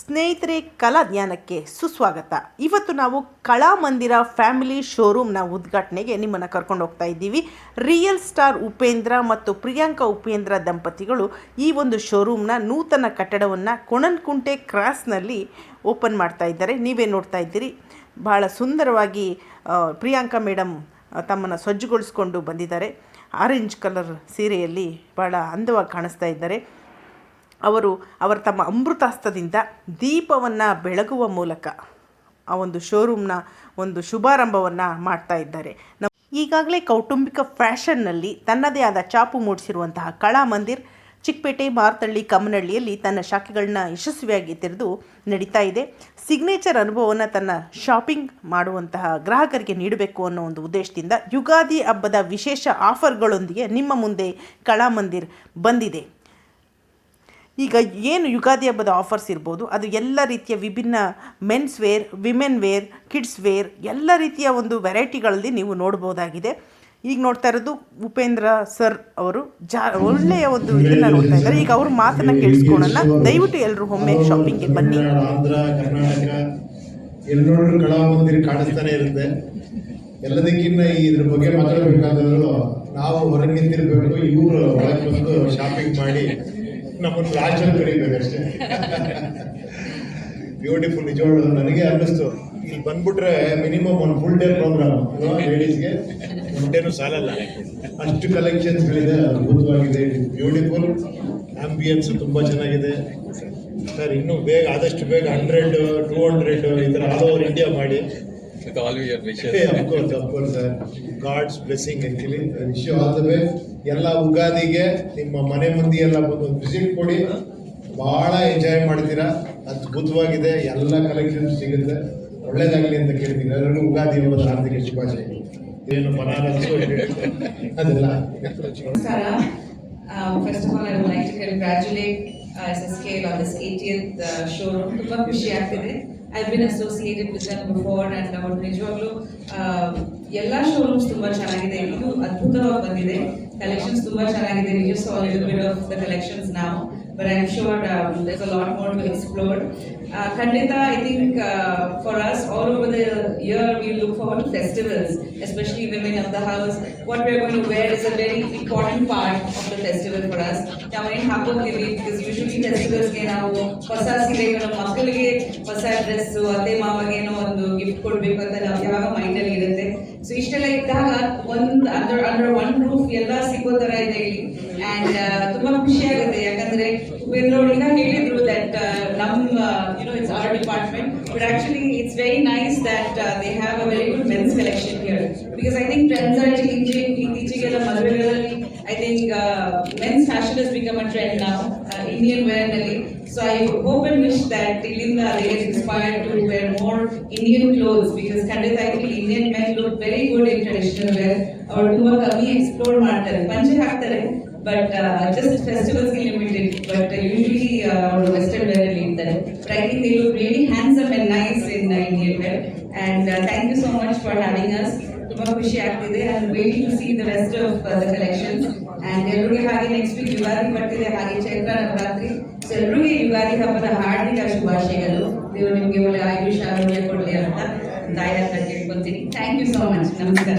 ಸ್ನೇಹಿತರೆ, ಕಲಾ ಜ್ಞಾನಕ್ಕೆ ಸುಸ್ವಾಗತ. ಇವತ್ತು ನಾವು ಕಲಾಮಂದಿರ ಫ್ಯಾಮಿಲಿ ಶೋರೂಮ್ನ ಉದ್ಘಾಟನೆಗೆ ನಿಮ್ಮನ್ನು ಕರ್ಕೊಂಡು ಹೋಗ್ತಾ ಇದ್ದೀವಿ. ರಿಯಲ್ ಸ್ಟಾರ್ ಉಪೇಂದ್ರ ಮತ್ತು ಪ್ರಿಯಾಂಕಾ ಉಪೇಂದ್ರ ದಂಪತಿಗಳು ಈ ಒಂದು ಶೋರೂಮ್ನ ನೂತನ ಕಟ್ಟಡವನ್ನು ಕೊಣನಕುಂಟೆ ಕ್ರಾಸ್ನಲ್ಲಿ ಓಪನ್ ಮಾಡ್ತಾ ಇದ್ದಾರೆ. ನೀವೇ ನೋಡ್ತಾ ಇದ್ದೀರಿ. ಬಹಳ ಸುಂದರವಾಗಿ ಪ್ರಿಯಾಂಕಾ ಮೇಡಮ್ ತಮ್ಮನ್ನು ಸಜ್ಜುಗೊಳಿಸ್ಕೊಂಡು ಬಂದಿದ್ದಾರೆ. ಆರೆಂಜ್ ಕಲರ್ ಸೀರೆಯಲ್ಲಿ ಭಾಳ ಅಂದವಾಗಿ ಕಾಣಿಸ್ತಾ ಇದ್ದಾರೆ. ಅವರ ತಮ್ಮ ಅಮೃತಾಸ್ತದಿಂದ ದೀಪವನ್ನು ಬೆಳಗುವ ಮೂಲಕ ಆ ಒಂದು ಶೋರೂಮ್ನ ಒಂದು ಶುಭಾರಂಭವನ್ನು ಮಾಡ್ತಾ ಇದ್ದಾರೆ. ಈಗಾಗಲೇ ಕೌಟುಂಬಿಕ ಫ್ಯಾಷನ್ನಲ್ಲಿ ತನ್ನದೇ ಆದ ಛಾಪು ಮೂಡಿಸಿರುವಂತಹ ಕಲಾಮಂದಿರ್ ಚಿಕ್ಕಪೇಟೆ, ಮಾರ್ತಳ್ಳಿ, ಕಮ್ಮನಹಳ್ಳಿಯಲ್ಲಿ ತನ್ನ ಶಾಖೆಗಳನ್ನ ಯಶಸ್ವಿಯಾಗಿ ತೆರೆದು ನಡೀತಾ ಇದೆ. ಸಿಗ್ನೇಚರ್ ಅನುಭವವನ್ನು ತನ್ನ ಶಾಪಿಂಗ್ ಮಾಡುವಂತಹ ಗ್ರಾಹಕರಿಗೆ ನೀಡಬೇಕು ಅನ್ನೋ ಒಂದು ಉದ್ದೇಶದಿಂದ ಯುಗಾದಿ ಹಬ್ಬದ ವಿಶೇಷ ಆಫರ್ಗಳೊಂದಿಗೆ ನಿಮ್ಮ ಮುಂದೆ ಕಲಾಮಂದಿರ್ ಬಂದಿದೆ. ಈಗ ಏನು ಯುಗಾದಿ ಹಬ್ಬದ ಆಫರ್ಸ್ ಇರ್ಬೋದು, ಅದು ಎಲ್ಲ ರೀತಿಯ ವಿಭಿನ್ನ men's wear, women wear, kids wear ಎಲ್ಲ ರೀತಿಯ ಒಂದು ವೆರೈಟಿಗಳಲ್ಲಿ ನೀವು ನೋಡ್ಬೋದಾಗಿದೆ. ಈಗ ನೋಡ್ತಾ ಇರೋದು ಉಪೇಂದ್ರ ಸರ್ ಅವರು ಒಳ್ಳೆಯ ಒಂದು ಇದನ್ನು ನೋಡ್ತಾ ಇದ್ದಾರೆ. ಈಗ ಅವ್ರ ಮಾತನ್ನು ಕೇಳಿಸ್ಕೊಳ್ಳೋಣ. ದಯವಿಟ್ಟು ಎಲ್ಲರೂ ಒಮ್ಮೆ ಶಾಪಿಂಗ್ಗೆ ಬನ್ನಿ. ಆಂಧ್ರ, ಕರ್ನಾಟಕ ಎಲ್ಲರೂ ಕಲಾಮಂದಿರ ಕಾಣಿಸ್ತಾನೆ ಇರುತ್ತೆ. ಎಲ್ಲದಕ್ಕಿಂತ ಇದ್ರ ಬಗ್ಗೆ ಮಾತಾಡಬೇಕಾದ್ರು ನಾವು ಹೊರಗೆ ನಿಂತಿರ್ಬೇಕು, ಇವರು ಒಳಗೆ ಬಂದು ಶಾಪಿಂಗ್ ಮಾಡಿ ನಮ್ಮನ್ನು ರಾಜ್ಯದಲ್ಲಿ ಕರೀಬೇಕಷ್ಟೇ. ಬ್ಯೂಟಿಫುಲ್. ನಿಜವಾಗ್ಲೂ ನನಗೆ ಅನ್ನಿಸ್ತು, ಇಲ್ಲಿ ಬಂದ್ಬಿಟ್ರೆ ಮಿನಿಮಮ್ ಒಂದು ಫುಲ್ ಡೇ ಪ್ರೋಗ್ರಾಮ್ ಲೇಡೀಸ್ಗೆ ಡೇನು ಸಾಲಲ್ಲ, ಅಷ್ಟು ಕಲೆಕ್ಷನ್ಸ್ಗಳಿದೆ. ಅದ್ಭುತವಾಗಿದೆ, ಬ್ಯೂಟಿಫುಲ್. ಆಂಬಿಯನ್ಸ್ ತುಂಬ ಚೆನ್ನಾಗಿದೆ ಸರ್. ಇನ್ನೂ ಬೇಗ, ಆದಷ್ಟು ಬೇಗ 100, 200 ಈ ಥರ ಆಲ್ ಓವರ್ ಇಂಡಿಯಾ ಮಾಡಿ. Of course sir, god's blessing actually. Wish you all the best. ಎಲ್ಲ ಉಗಾದಿಗೆ ನಿಮ್ಮ ಮನೆ ಮಂದಿ ಎಲ್ಲ ಬಂದು ವಿಸಿಟ್ ಕೊಡಿ, ಭಾಳ ಎಂಜಾಯ್ ಮಾಡ್ತೀರಾ. ಅದ್ಭುತವಾಗಿದೆ, ಎಲ್ಲ ಕಲೆಕ್ಷನ್ಸ್ ಸಿಗುತ್ತೆ. ಒಳ್ಳೇದಾಗಲಿ ಅಂತ ಕೇಳ್ತೀನಿ. ಎಲ್ಲರಿಗೂ ಉಗಾದಿ ಹಬ್ಬದ ಹಾರ್ದಿಕ ಶುಭಾಶಯಗಳು. ಏನು ಬನಾರಸ್ಸು ಅದೆಲ್ಲ. First of all, I would like to congratulate SSKL on this 80th showroom. ತುಂಬಾ ಖುಷಿ ಆಗ್ತಿದೆ. I've been associated with them before and ಅವರು ನಿಜವಾಗ್ಲೂ ಎಲ್ಲ ಶೋರೂಮ್ಸ್ ತುಂಬಾ ಚೆನ್ನಾಗಿದೆ. ಇದು ಅದ್ಭುತವಾಗಿ ಬಂದಿದೆ. ಕಲೆಕ್ಷನ್ಸ್ ತುಂಬಾ ಚೆನ್ನಾಗಿದೆ. We just saw a little bit of the collections now, but I'm sure there's a lot more to explore. Kandita, I think for us all over the year we look forward to festivals, especially women of the house. What we're going to wear is a very important part of the festival for us. Now in ಹಾಕೋತೀವಿ because usually festivals ಗೆ ನಾವು ಹೊಸ ಸೀರೆಗಳು, ಮಕ್ಕಳಿಗೆ ಹೊಸ dress, ಅತ್ತೆ ಮಾಮಗೆ ಏನೋ ಒಂದು gift ಕೊಡ್ಬೇಕು ಅಂತ ನಾವು ಯಾವಾಗ ಮೈಂಡ್ ಅಲ್ಲಿ ಇರುತ್ತೆ. ಸೊ ಇಷ್ಟೆಲ್ಲ ಇದ್ದಾಗ ಅಂಡರ್ ಒನ್ ರೂಫ್ ಎಲ್ಲ ಸಿಗೋ ತರ ಇದೆ ಇಲ್ಲಿ. ಅಂಡ್ ತುಂಬಾ ಖುಷಿ ಆಗುತ್ತೆ. ಯಾಕಂದ್ರೆ ಉಪೇಂದ್ರ ಈಗ ಹೇಳಿದ್ರು that it's our department, but actually it's very nice that they have a very good men's collection here, because I think trends are changing. ಇತ್ತೀಚೆಗೆಲ್ಲ ಮದುವೆಗಳಲ್ಲಿ I think men's fashion has become a trend now, Indian wear ನಲ್ಲಿ. So I hope and wish that ಇಲ್ಲಿಂದ they get inspired to wear more Indian clothes, because ಖಂಡಿತ I think Indian men look very good in traditional wear. ಅವರು ತುಂಬಾ ಕಮ್ಮಿ explore ಮಾಡ್ತಾರೆ, ಪಂಚೆ ಹಾಕ್ತಾರೆ, but just festivals ಗೆ limited, but usually western wear ಅಲ್ಲಿ ಇರ್ತಾರೆ. But I think they look really handsome and nice in Indian wear. And thank you so much for having us. ತುಂಬಾ ಖುಷಿ ಆಗ್ತಿದೆ. I am waiting to see the rest of the collections. And ಎಲ್ಲರಿಗೆ ಹಾಗೆ next week Ugadi ಬರ್ತಿದೆ, ಹಾಗೆ Chaitra Navratri. So ಎಲ್ಲರಿಗೆ ಯುಗಾದಿ ಹಬ್ಬದ ಹಾರ್ದಿಕ ಶುಭಾಶಯಗಳು. ದೇವರು ನಿಮಗೆ ಒಳ್ಳೆ ಆಯುಷ್ ಆರೋಗ್ಯ ಕೊಡಲಿ ಅಂತ ತಾಯಿ ಹತ್ರ ಕೇಳ್ಕೊತೀನಿ. Thank you so much. ನಮಸ್ಕಾರ.